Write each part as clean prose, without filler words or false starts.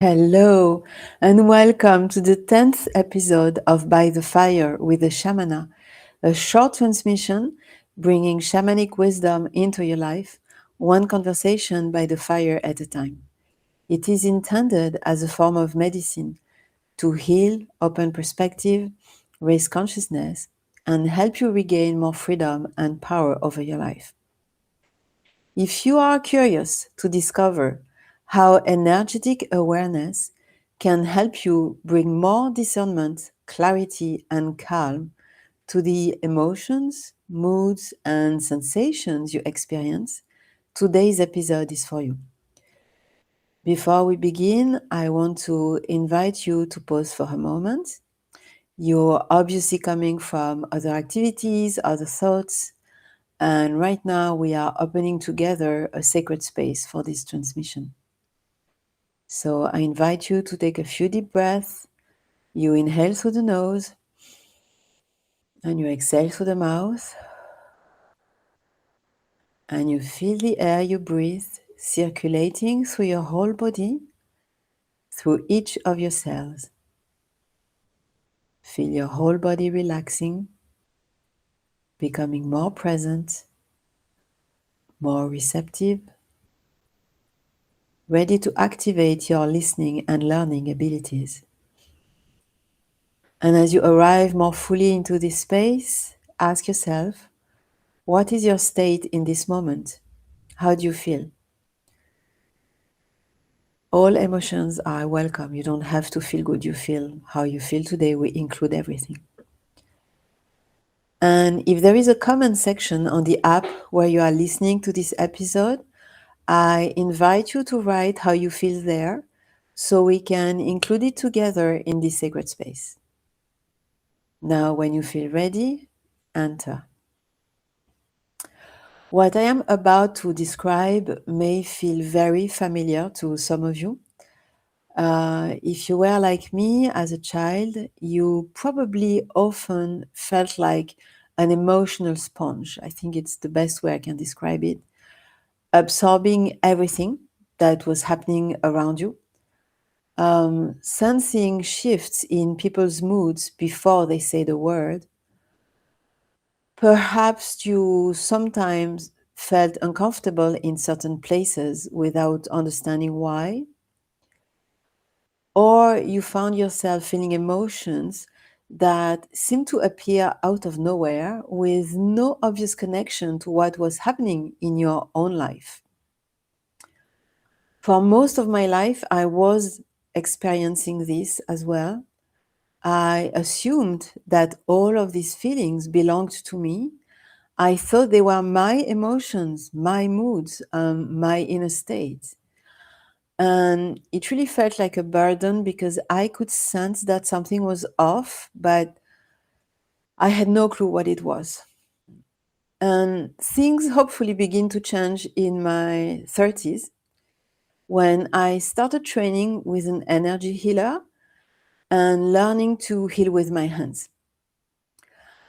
Hello, and welcome to the 10th episode of By the Fire with the Shamana, a short transmission bringing shamanic wisdom into your life, one conversation by the fire at a time. It is intended as a form of medicine to heal, open perspective, raise consciousness, and help you regain more freedom and power over your life. If you are curious to discover how energetic awareness can help you bring more discernment, clarity, and calm to the emotions, moods, and sensations you experience, today's episode is for you. Before we begin, I want to invite you to pause for a moment. You're obviously coming from other activities, other thoughts, and right now we are opening together a sacred space for this transmission. So I invite you to take a few deep breaths. You inhale through the nose and you exhale through the mouth. And you feel the air you breathe circulating through your whole body, through each of your cells. Feel your whole body relaxing, becoming more present, more receptive, ready to activate your listening and learning abilities. And as you arrive more fully into this space, ask yourself, what is your state in this moment? How do you feel? All emotions are welcome. You don't have to feel good. You feel how you feel today. We include everything. And if there is a comment section on the app where you are listening to this episode, I invite you to write how you feel there so we can include it together in this sacred space. Now, when you feel ready, enter. What I am about to describe may feel very familiar to some of you. If you were like me as a child, you probably often felt like an emotional sponge. I think it's the best way I can describe it. Absorbing everything that was happening around you, sensing shifts in people's moods before they say the word. Perhaps you sometimes felt uncomfortable in certain places without understanding why. Or you found yourself feeling emotions that seemed to appear out of nowhere with no obvious connection to what was happening in your own life. For most of my life, I was experiencing this as well. I assumed that all of these feelings belonged to me. I thought they were my emotions, my moods, my inner state. And it really felt like a burden because I could sense that something was off, but I had no clue what it was. And things hopefully begin to change in my 30s when I started training with an energy healer and learning to heal with my hands.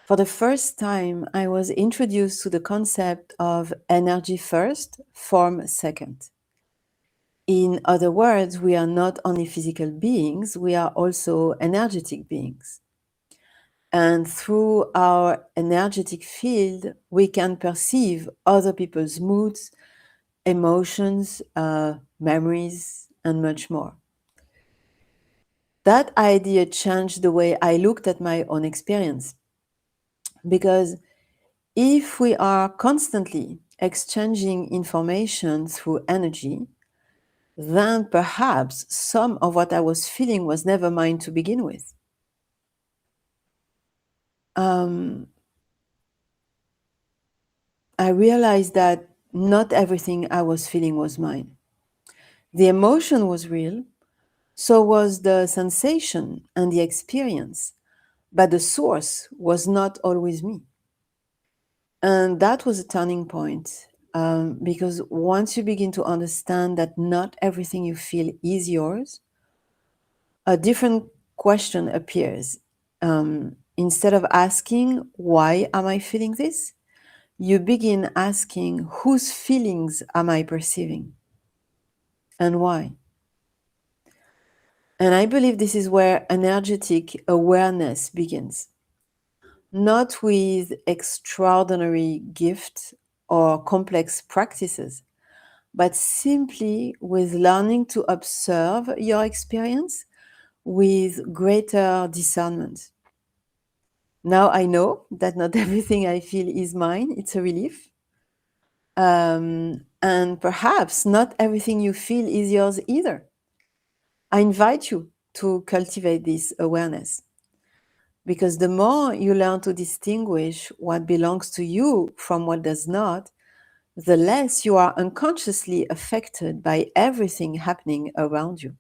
For the first time, I was introduced to the concept of energy first, form second. In other words, we are not only physical beings, we are also energetic beings. And through our energetic field, we can perceive other people's moods, emotions, memories, and much more. That idea changed the way I looked at my own experience. Because if we are constantly exchanging information through energy, then perhaps some of what I was feeling was never mine to begin with. I realized that not everything I was feeling was mine. The emotion was real, so was the sensation and the experience, but the source was not always me. And that was a turning point, because once you begin to understand that not everything you feel is yours, a different question appears. Instead of asking, why am I feeling this? You begin asking, whose feelings am I perceiving? And why? And I believe this is where energetic awareness begins. Not with extraordinary gifts or complex practices, but simply with learning to observe your experience with greater discernment. Now I know that not everything I feel is mine. It's a relief. And perhaps not everything you feel is yours either. I invite you to cultivate this awareness, because the more you learn to distinguish what belongs to you from what does not, the less you are unconsciously affected by everything happening around you.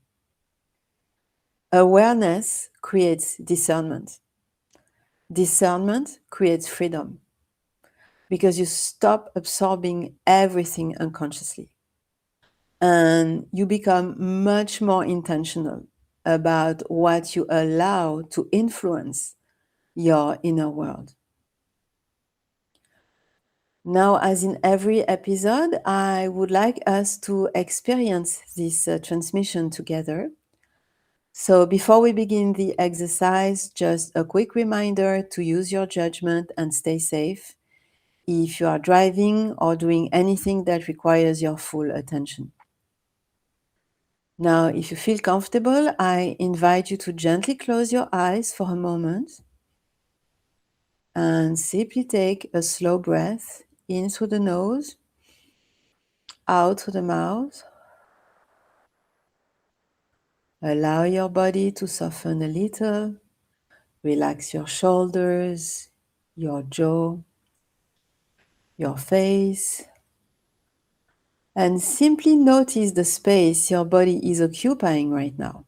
Awareness creates discernment. Discernment creates freedom, because you stop absorbing everything unconsciously and you become much more intentional about what you allow to influence your inner world. Now, as in every episode, I would like us to experience this transmission together. So, before we begin the exercise, just a quick reminder to use your judgment and stay safe if you are driving or doing anything that requires your full attention. Now, if you feel comfortable, I invite you to gently close your eyes for a moment and simply take a slow breath in through the nose, out through the mouth. Allow your body to soften a little. Relax your shoulders, your jaw, your face, and simply notice the space your body is occupying right now.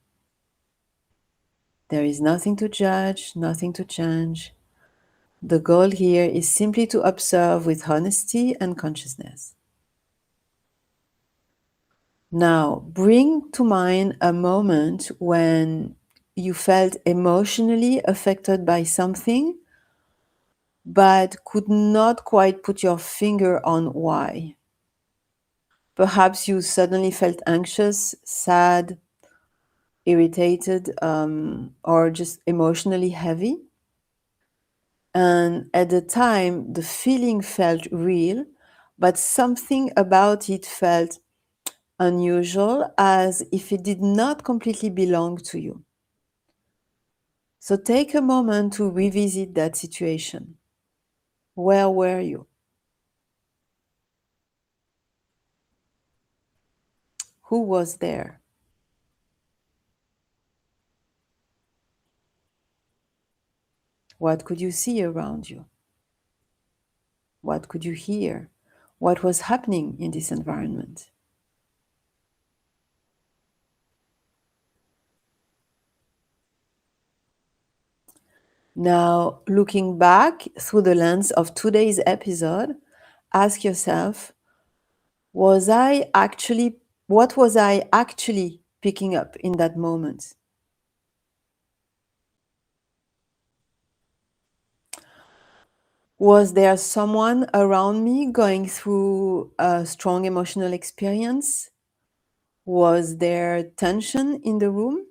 There is nothing to judge, nothing to change. The goal here is simply to observe with honesty and consciousness. Now, bring to mind a moment when you felt emotionally affected by something, but could not quite put your finger on why. Perhaps you suddenly felt anxious, sad, irritated, or just emotionally heavy. And at the time, the feeling felt real, but something about it felt unusual, as if it did not completely belong to you. So take a moment to revisit that situation. Where were you? Who was there? What could you see around you? What could you hear? What was happening in this environment? Now, looking back through the lens of today's episode, ask yourself, what was I actually picking up in that moment? Was there someone around me going through a strong emotional experience? Was there tension in the room?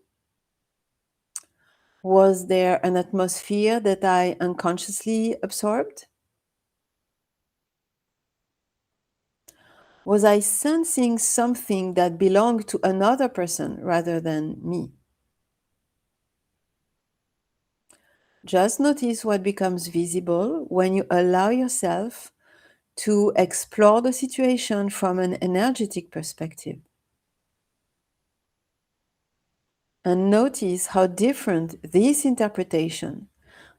Was there an atmosphere that I unconsciously absorbed? Was I sensing something that belonged to another person rather than me? Just notice what becomes visible when you allow yourself to explore the situation from an energetic perspective. And notice how different this interpretation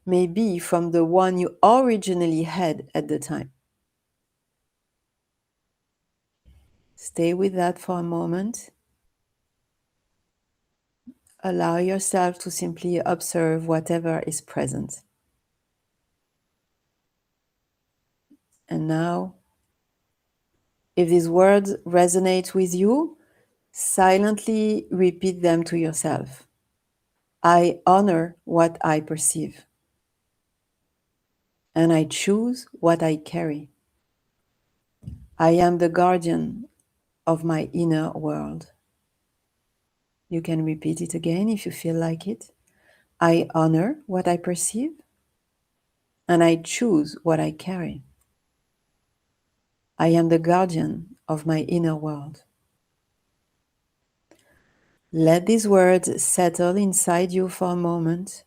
may be from the one you originally had at the time. Stay with that for a moment. Allow yourself to simply observe whatever is present. And now, if these words resonate with you, silently repeat them to yourself. I honor what I perceive, and I choose what I carry. I am the guardian of my inner world. You can repeat it again if you feel like it. I honor what I perceive, and I choose what I carry. I am the guardian of my inner world. Let these words settle inside you for a moment.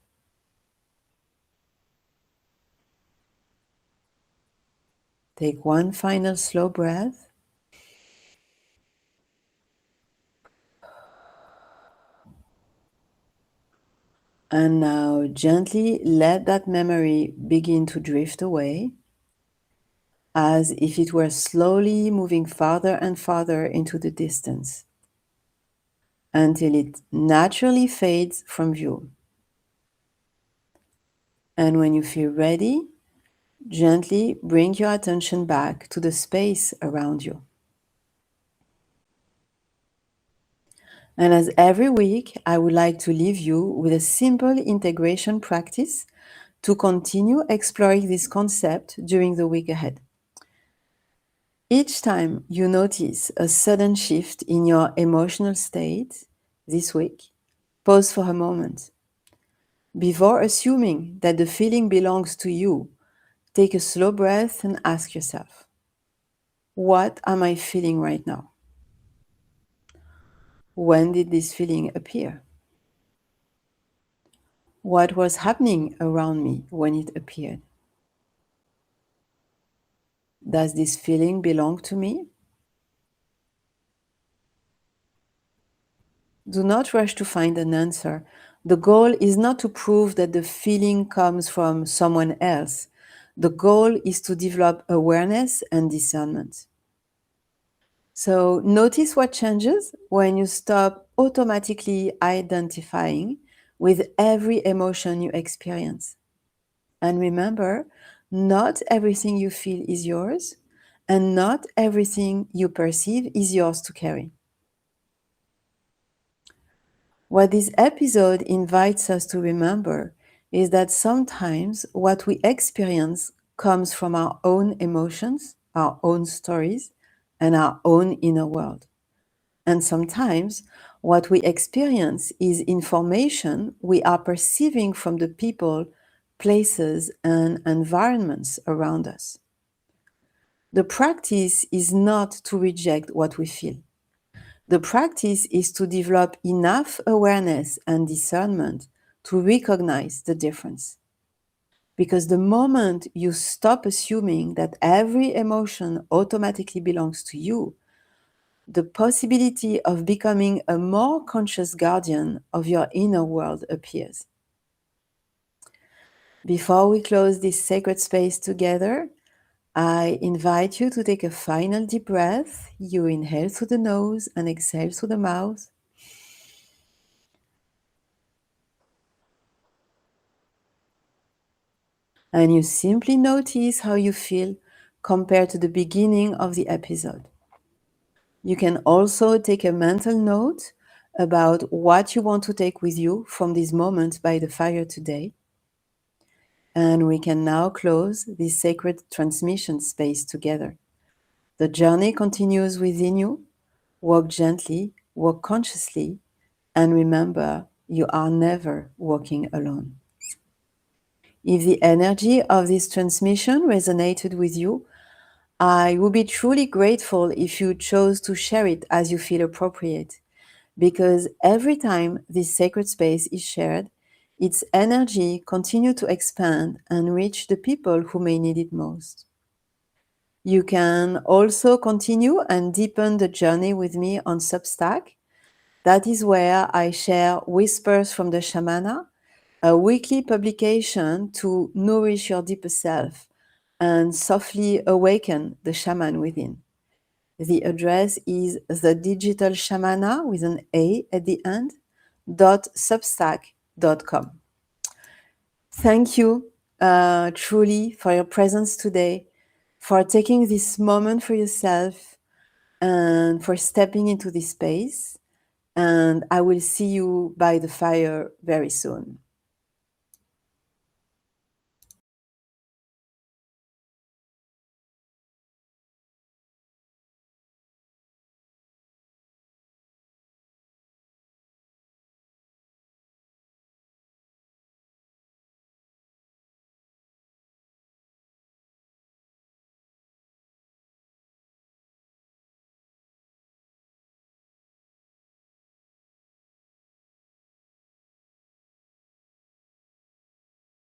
Take one final slow breath. And now gently let that memory begin to drift away, as if it were slowly moving farther and farther into the distance, until it naturally fades from view. And when you feel ready, gently bring your attention back to the space around you. And as every week, I would like to leave you with a simple integration practice to continue exploring this concept during the week ahead. Each time you notice a sudden shift in your emotional state this week, pause for a moment. Before assuming that the feeling belongs to you, take a slow breath and ask yourself, what am I feeling right now? When did this feeling appear? What was happening around me when it appeared? Does this feeling belong to me? Do not rush to find an answer. The goal is not to prove that the feeling comes from someone else. The goal is to develop awareness and discernment. So notice what changes when you stop automatically identifying with every emotion you experience. And remember, not everything you feel is yours, and not everything you perceive is yours to carry. What this episode invites us to remember is that sometimes what we experience comes from our own emotions, our own stories, and our own inner world. And sometimes what we experience is information we are perceiving from the people, places, and environments around us. The practice is not to reject what we feel. The practice is to develop enough awareness and discernment to recognize the difference. Because the moment you stop assuming that every emotion automatically belongs to you, the possibility of becoming a more conscious guardian of your inner world appears. Before we close this sacred space together, I invite you to take a final deep breath. You inhale through the nose and exhale through the mouth. And you simply notice how you feel compared to the beginning of the episode. You can also take a mental note about what you want to take with you from this moment by the fire today. And we can now close this sacred transmission space together. The journey continues within you. Walk gently, walk consciously, and remember, you are never walking alone. If the energy of this transmission resonated with you, I would be truly grateful if you chose to share it as you feel appropriate, because every time this sacred space is shared, its energy continues to expand and reach the people who may need it most. You can also continue and deepen the journey with me on Substack. That is where I share Whispers from the Shamana, a weekly publication to nourish your deeper self and softly awaken the shaman within. The address is thedigitalshamana with an A at the end, .substack.com. Thank you truly for your presence today, for taking this moment for yourself and for stepping into this space. And I will see you by the fire very soon.